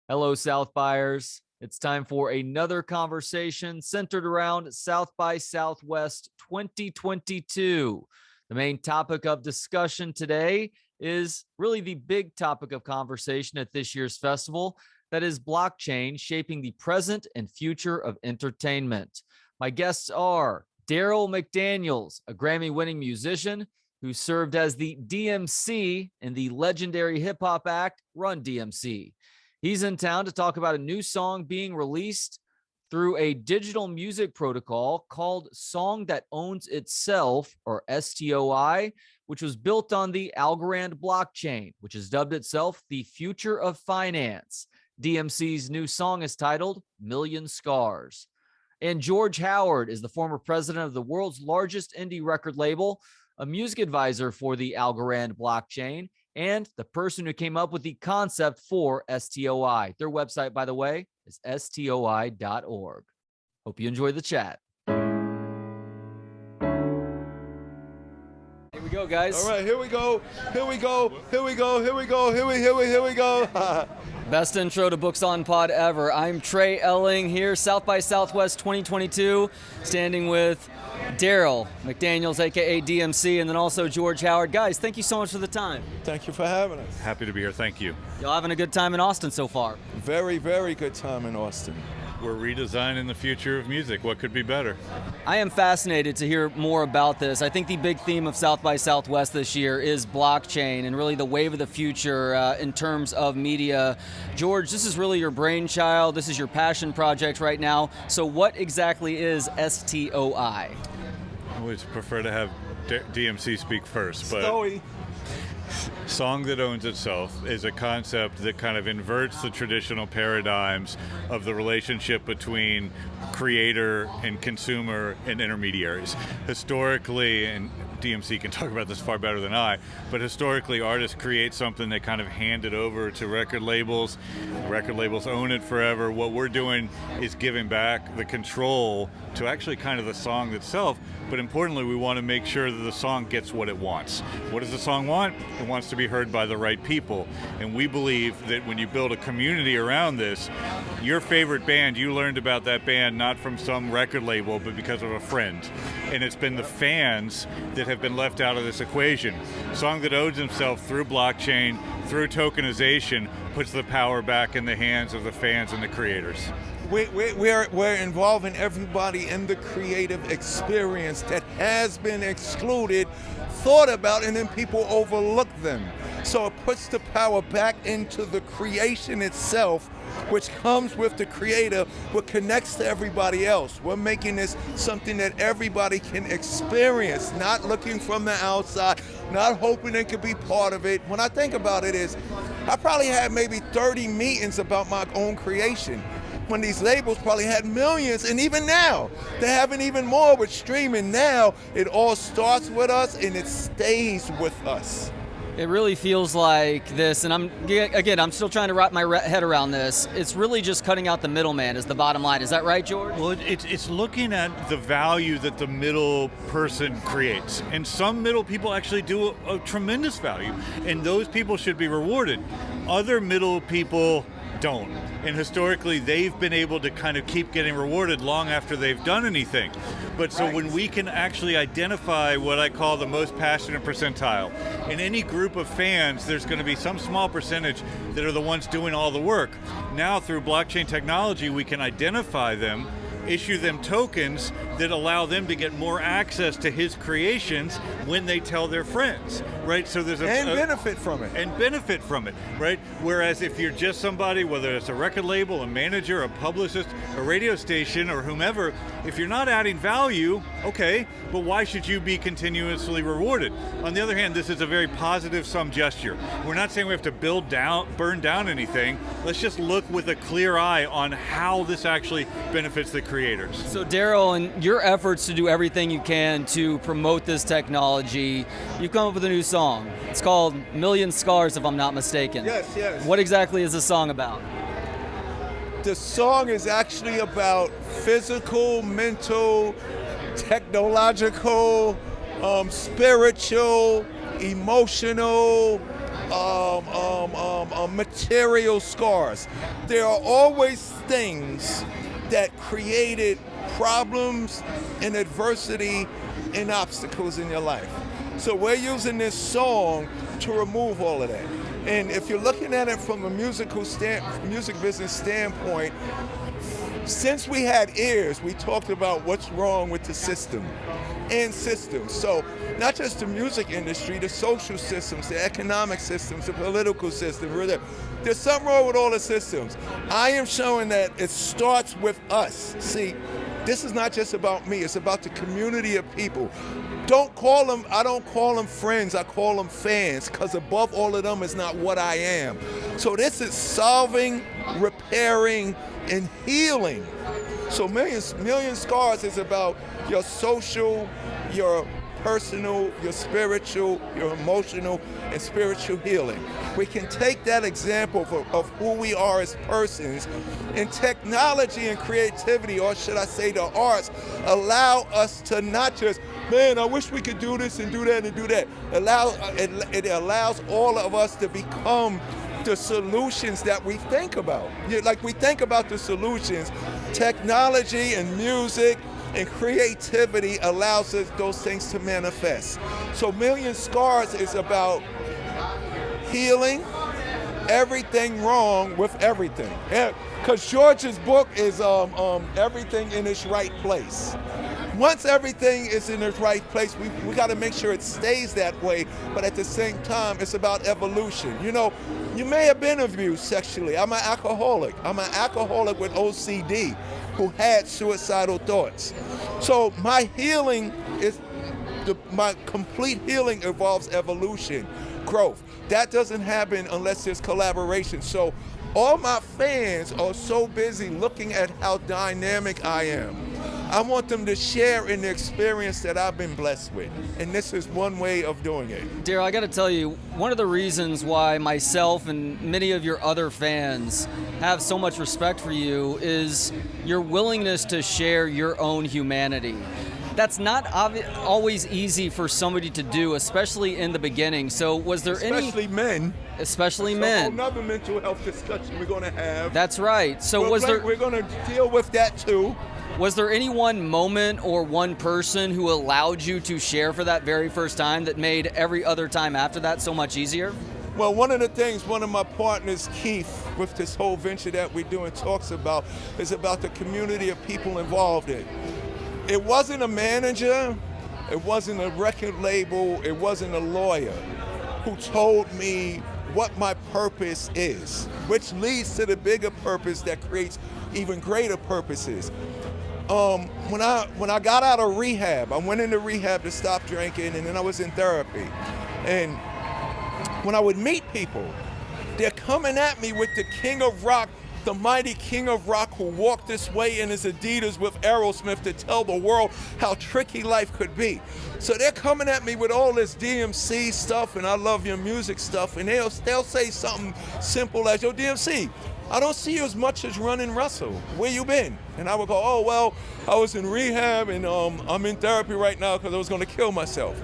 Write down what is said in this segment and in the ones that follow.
Hello, South Buyers. It's time for another conversation centered around South by Southwest 2022. The main topic of discussion today is really the big topic of conversation at this year's festival, that is blockchain shaping the present and future of entertainment. My guests are Darryl McDaniels, a Grammy-winning musician who served as the DMC in the legendary hip-hop act Run DMC. He's in town to talk about a new song being released through a digital music protocol called Song That Owns Itself, or STOI, which was built on the Algorand blockchain, which has dubbed itself the future of finance. DMC's new song is titled Million Scars. And George Howard is the former president of the world's largest indie record label, a music advisor for the Algorand blockchain, and the person who came up with the concept for STOI. Their website, by the way, is stoi.org. Hope you enjoy the chat. Here we go, guys. All right, here we go. Here we go. Here we go. Here we go. Here we go. Best intro to Books on Pod ever. I'm Trey Elling here, South by Southwest 2022, standing with Darryl McDaniels, aka DMC, and then also George Howard. Guys, thank you so much for the time. Thank you for having us. Happy to be here, thank you. Y'all having a good time in Austin so far? Very, very good time in Austin. We're redesigning the future of music. What could be better? I am fascinated to hear more about this. I think the big theme of South by Southwest this year is blockchain and really the wave of the future in terms of media. George, this is really your brainchild. This is your passion project right now. So what exactly is STOI? I always prefer to have DMC speak first, but STOI. Song That Owns Itself is a concept that kind of inverts the traditional paradigms of the relationship between creator and consumer and intermediaries. Historically, and DMC can talk about this far better than I, but historically artists create something, they kind of hand it over to record labels. Record labels own it forever. What we're doing is giving back the control to actually kind of the song itself, but importantly we want to make sure that the song gets what it wants. What does the song want? It wants to be heard by the right people, and we believe that when you build a community around this, your favorite band, you learned about that band not from some record label but because of a friend, and it's been the fans that have been left out of this equation. Song That Owns Himself, through blockchain, through tokenization, puts the power back in the hands of the fans and the creators. We're involving everybody in the creative experience that has been excluded, thought about, and then people overlook them. So it puts the power back into the creation itself, which comes with the creator, what connects to everybody else. We're making this something that everybody can experience, not looking from the outside, not hoping it could be part of it. When I think about it is, I probably had maybe 30 meetings about my own creation, when these labels probably had millions, and even now, they're having even more with streaming. Now, it all starts with us and it stays with us. It really feels like this, and I'm still trying to wrap my head around this. It's really just cutting out the middleman is the bottom line. Is that right, George? Well, it's looking at the value that the middle person creates. And some middle people actually do a tremendous value, and those people should be rewarded. Other middle people don't. And historically, they've been able to kind of keep getting rewarded long after they've done anything. But so when we can actually identify what I call the most passionate percentile, in any group of fans, there's going to be some small percentage that are the ones doing all the work. Now, through blockchain technology, we can identify them, issue them tokens that allow them to get more access to his creations when they tell their friends, right? So there's benefit from it. And benefit from it, right? Whereas if you're just somebody, whether it's a record label, a manager, a publicist, a radio station, or whomever, if you're not adding value, okay, but why should you be continuously rewarded? On the other hand, this is a very positive sum gesture. We're not saying we have to burn down anything. Let's just look with a clear eye on how this actually benefits the creators. So Darryl, in your efforts to do everything you can to promote this technology, you've come up with a new song. It's called Million Scars, if I'm not mistaken. Yes. What exactly is the song about? The song is actually about physical, mental, technological, spiritual, emotional, material scars. There are always things that created problems and adversity and obstacles in your life. So we're using this song to remove all of that. And if you're looking at it from a music business standpoint, since we had ears, we talked about what's wrong with the system and systems. So not just the music industry, the social systems, the economic systems, the political system. There's something wrong with all the systems. I am showing that it starts with us. See, this is not just about me, it's about the community of people. I don't call them friends, I call them fans, because above all of them is not what I am. So this is solving, repairing, and healing. So Million Scars is about your social, your personal, your spiritual, your emotional, and spiritual healing. We can take that example of who we are as persons, and technology and creativity, or should I say the arts, allow us to not just, man, I wish we could do this and do that and do that. It allows all of us to become the solutions that we think about. Like we think about the solutions, technology and music and creativity allows us those things to manifest. So Million Scars is about healing everything wrong with everything. Because George's book is everything in its right place. Once everything is in its right place, we got to make sure it stays that way, but at the same time, it's about evolution. You know, you may have been abused sexually. I'm an alcoholic. I'm an alcoholic with OCD who had suicidal thoughts. So my healing my complete healing involves evolution, growth. That doesn't happen unless there's collaboration. So all my fans are so busy looking at how dynamic I am. I want them to share in the experience that I've been blessed with. And this is one way of doing it. Darryl, I got to tell you, one of the reasons why myself and many of your other fans have so much respect for you is your willingness to share your own humanity. That's not always easy for somebody to do, especially in the beginning. So was there Especially men. Especially so men. Another mental health discussion we're going to have. That's right. So we're going to deal with that too. Was there any one moment or one person who allowed you to share for that very first time that made every other time after that so much easier? Well, one of the things one of my partners, Keith, with this whole venture that we're doing talks about is about the community of people involved in. It wasn't a manager, it wasn't a record label, it wasn't a lawyer who told me what my purpose is, which leads to the bigger purpose that creates even greater purposes. When I got out of rehab, I went into rehab to stop drinking, and then I was in therapy. And when I would meet people, they're coming at me with the king of rock, the mighty king of rock who walked this way in his Adidas with Aerosmith to tell the world how tricky life could be. So they're coming at me with all this DMC stuff and I love your music stuff, and they'll say something simple as, yo, DMC, I don't see you as much as Run and Russell. Where you been? And I would go, oh, well, I was in rehab and I'm in therapy right now because I was going to kill myself.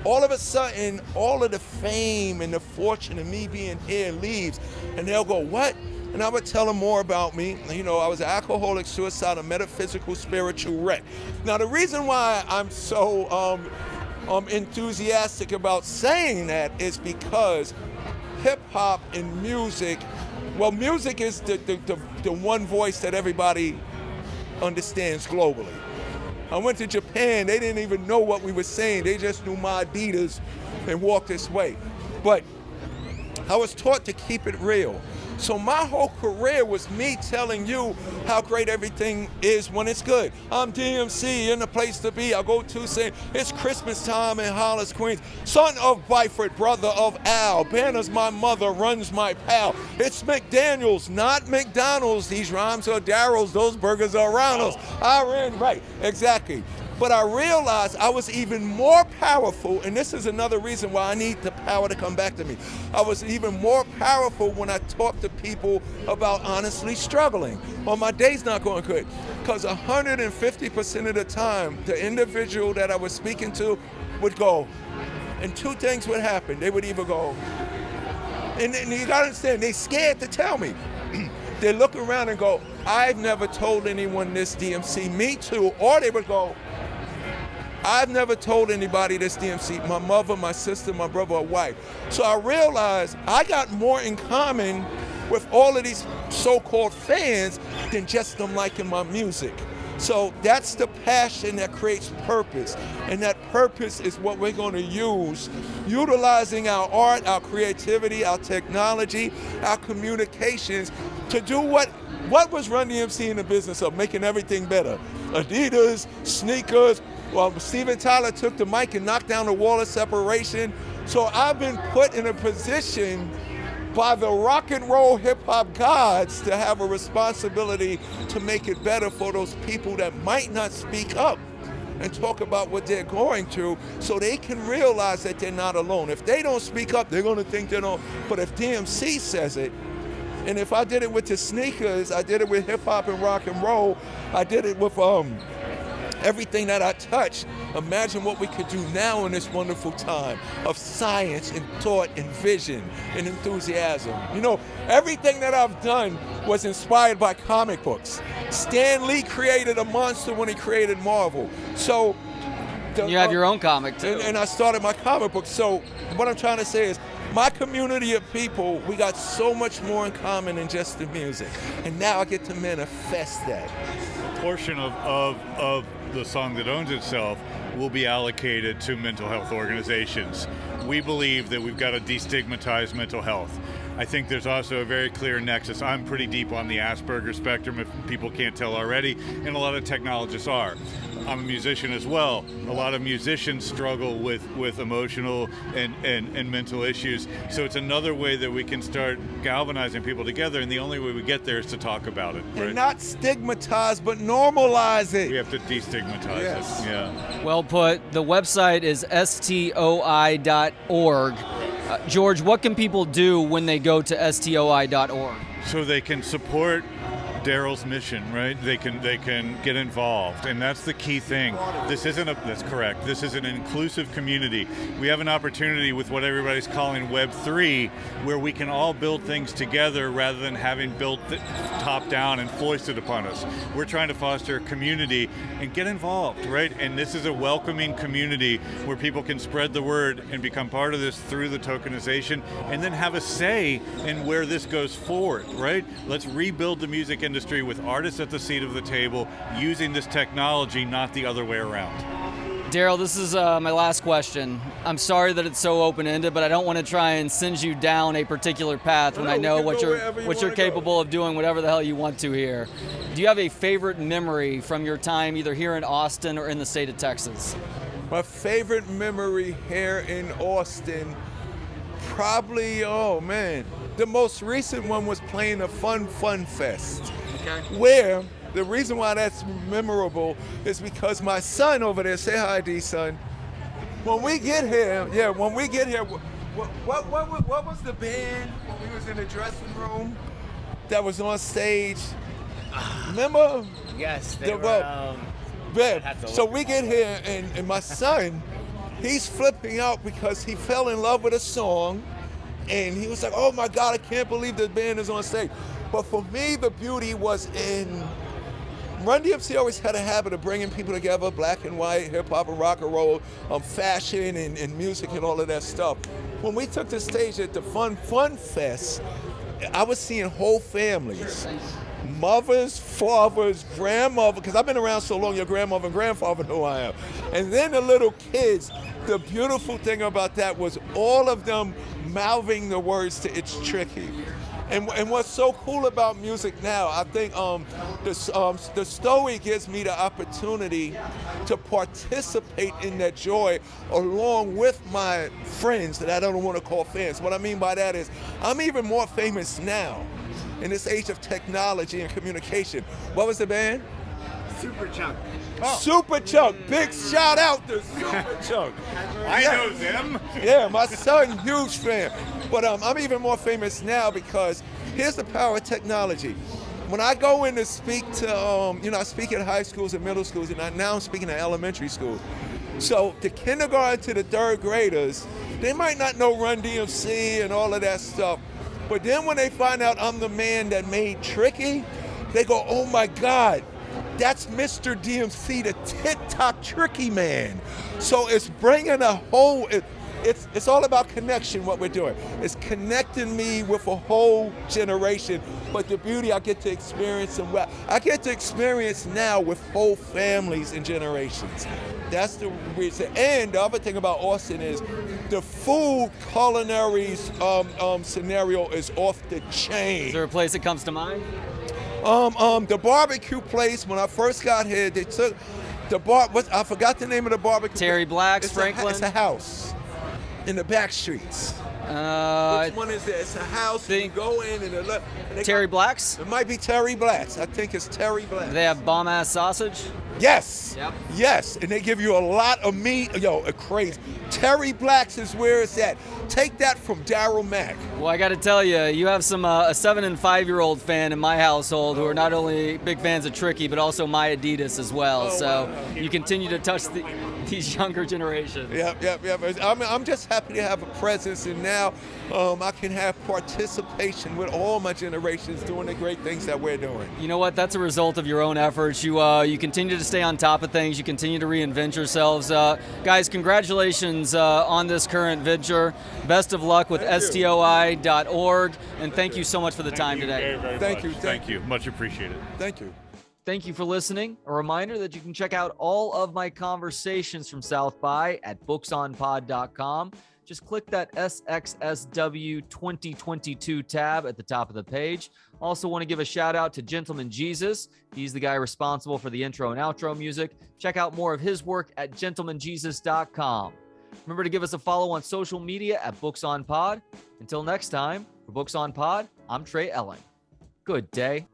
All of a sudden, all of the fame and the fortune of me being here leaves, and they'll go, what? And I would tell them more about me. You know, I was an alcoholic, suicidal, metaphysical, spiritual wreck. Now, the reason why I'm so enthusiastic about saying that is because hip-hop and music, well, music is the one voice that everybody understands globally. I went to Japan, they didn't even know what we were saying. They just knew my Adidas and walked this way. But I was taught to keep it real. So my whole career was me telling you how great everything is when it's good. I'm DMC, in the place to be. I go to say, it's Christmas time in Hollis, Queens. Son of Byford, brother of Al. Banner's my mother, runs my pal. It's McDaniels, not McDonald's. These rhymes are Darryl's, those burgers are Ronald's. I ran, right, exactly. But I realized I was even more powerful, and this is another reason why I need the power to come back to me. I was even more powerful when I talked to people about honestly struggling, or my day's not going good. Because 150% of the time, the individual that I was speaking to would go, and two things would happen. They would either go, And you gotta understand, they scared to tell me. They look around and go, I've never told anyone this, DMC. Me too. Or they would go, I've never told anybody this, DMC. My mother, my sister, my brother, or wife. So I realized I got more in common with all of these so-called fans than just them liking my music. So that's the passion that creates purpose. And that purpose is what we're going to use, utilizing our art, our creativity, our technology, our communications to do what was Run DMC in the business of, making everything better. Adidas, sneakers. Well, Steven Tyler took the mic and knocked down the wall of separation. So I've been put in a position by the rock and roll hip hop gods to have a responsibility to make it better for those people that might not speak up and talk about what they're going through, so they can realize that they're not alone. If they don't speak up, they're gonna think they don't. But if DMC says it, and if I did it with the sneakers, I did it with hip hop and rock and roll, I did it with everything that I touched, imagine what we could do now in this wonderful time of science and thought and vision and enthusiasm. You know, everything that I've done was inspired by comic books. Stan Lee created a monster when he created Marvel. So you have your own comic too. And I started my comic book. So what I'm trying to say is, my community of people, we got so much more in common than just the music. And now I get to manifest that. Portion of the song that owns itself will be allocated to mental health organizations. We believe that we've got to destigmatize mental health. I think there's also a very clear nexus. I'm pretty deep on the Asperger spectrum, if people can't tell already, and a lot of technologists are. I'm a musician as well. A lot of musicians struggle with emotional and mental issues. So it's another way that we can start galvanizing people together, and the only way we get there is to talk about it. Right? And not stigmatize, but normalize it. We have to destigmatize it. Yeah. Well put. The website is STOI.org. George, what can people do when they go to STOI.org? So they can support Darryl's mission, right? They can get involved, and that's the key thing. That's correct. This is an inclusive community. We have an opportunity with what everybody's calling Web 3, where we can all build things together rather than having built top down and foisted upon us. We're trying to foster a community and get involved, right? And this is a welcoming community where people can spread the word and become part of this through the tokenization, and then have a say in where this goes forward, right? Let's rebuild the music industry with artists at the seat of the table using this technology, not the other way around. Darryl, this is my last question. I'm sorry that it's so open-ended, but I don't want to try and send you down a particular path when I know what you're capable of doing, whatever the hell you want to here. Do you have a favorite memory from your time either here in Austin or in the state of Texas? My favorite memory here in Austin, probably, the most recent one was playing a Fun Fest. Okay. Where the reason why that's memorable is because my son over there, say hi, D son. When we get here, what was the band when we was in the dressing room that was on stage? Remember? Yes, So we get here and my son, he's flipping out because he fell in love with a song. And he was like, oh my God, I can't believe the band is on stage. But for me, the beauty was in, Run DMC always had a habit of bringing people together, black and white, hip hop and rock and roll, fashion and music and all of that stuff. When we took the stage at the Fun Fest, I was seeing whole families. Mothers, fathers, grandmother, because I've been around so long, your grandmother and grandfather know who I am. And then the little kids, the beautiful thing about that was all of them mouthing the words to It's Tricky. And what's so cool about music now, I think the STOI gives me the opportunity to participate in that joy along with my friends that I don't want to call fans. What I mean by that is I'm even more famous now in this age of technology and communication. What was the band? Super Chunk. Oh. Super Chunk. Big shout out to Super Chunk. I know them. Yeah, my son, huge fan. But I'm even more famous now because here's the power of technology. When I go in to speak to, I speak at high schools and middle schools, and now I'm speaking at elementary school. So the kindergarten to the third graders, they might not know Run DMC and all of that stuff, But then when they find out I'm the man that made Tricky, they go, oh my God, that's Mr. DMC, the TikTok Tricky man. So it's bringing a whole, it's all about connection, what we're doing. It's connecting me with a whole generation. But the beauty I get to experience and what I get to experience now with whole families and generations. That's the reason. And the other thing about Austin is the food culinary scenario is off the chain. Is there a place that comes to mind? The barbecue place, when I first got here, they took the I forgot the name of the barbecue. Terry Black's, Franklin? It's a house in the back streets. Which one is it? It's a house. You go in and Terry Black's? It might be Terry Black's. I think it's Terry Black's. They have bomb-ass sausage? Yes. Yep. Yes, and they give you a lot of meat. Yo, crazy. Terry Black's is where it's at. Take that from Darryl Mack. Well, I got to tell you, you have some a 7- and 5-year-old fan in my household who are not only big fans of Tricky, but also my Adidas as well. You continue to touch these younger generations. Yep. I'm just happy to have a presence, and now I can have participation with all my generations doing the great things that we're doing. You know what? That's a result of your own efforts. You continue to stay on top of things. You continue to reinvent yourselves. Guys, congratulations on this current venture. Best of luck with STOI.org, and thank you so much for the time today. Thank you. Much appreciated. Thank you. Thank you for listening. A reminder that you can check out all of my conversations from South by at booksonpod.com. Just click that SXSW 2022 tab at the top of the page. Also want to give a shout out to Gentleman Jesus. He's the guy responsible for the intro and outro music. Check out more of his work at gentlemanjesus.com. Remember to give us a follow on social media at Books on Pod. Until next time, for Books on Pod, I'm Trey Elling. Good day.